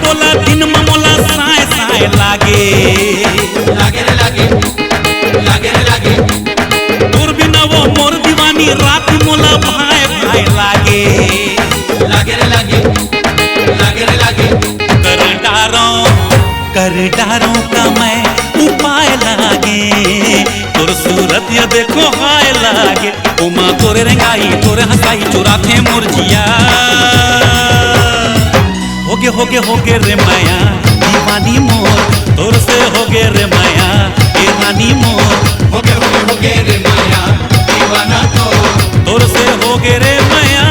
बोला दिन में मोला साए साए लागे लागे रे लागे लागे रे लागे तोर बिना वो मोर दीवानी रात मोला भाई भाई लागे लागे रे लागे लागे रे लागे कर डारों का मैं उपाय लागे तोर सूरत ये देखो हाय लागे उमा तोरे रंगाई तोरे हंसाई चुराते मुरझिया होगे रे माया दीवानी मोर तोर से होगे रे माया दीवानी मोर होगे रे माया दीवाना तोर से होगे रे माया।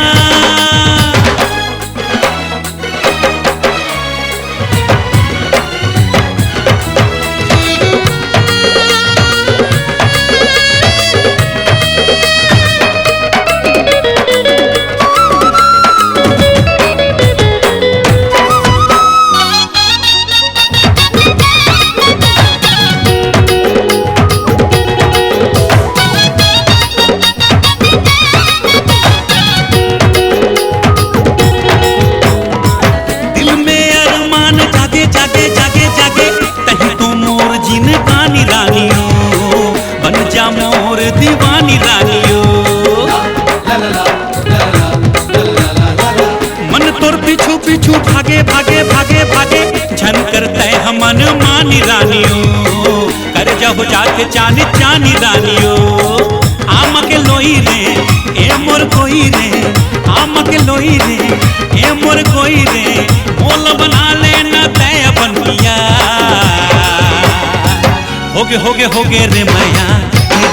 मोर दीवानी रानियो मन तोर पीछू पीछू भागे भागे भागे भागे झन करते हमन मानी रानियो कर जाओ जाके चानी चानी रानियो आम के लोई रे ए मोर कोई रे आम के लोई रे ए मोर कोई रे मोल बना लेना तय बनिया होगे रे माया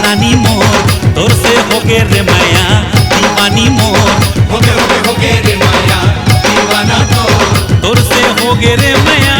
रानी मोर तोर से होगे रे माया दीवानी मोर होगे रे माया दीवाना तोर से होगे रे माया।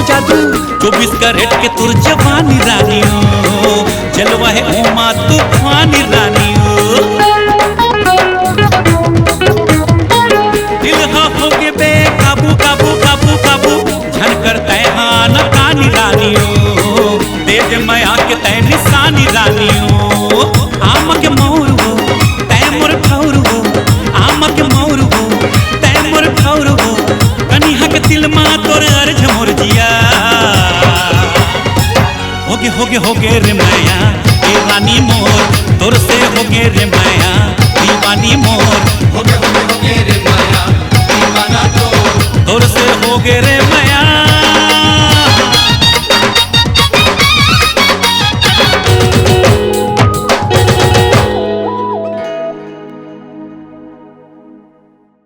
जादू 24 कैरेट के तुर जवानी रानियो जलवा है उमा तूफानी रानियो दिल होगे बे काबू काबू काबू काबू झन करते हाँ नकानी रानियो दे दे माया के तय निशानी रानियो आम के मोर हो तय मोर ठौर हो आम के मोर हो तय मोर ठौर हो कनिहा के दिल मा तोर अर्ज मोर जिया होगे रे माया ए रानी मोर तोर से होगे रे माया दीवानी मोर होगे रे माया दीवाना तोर से होगे रे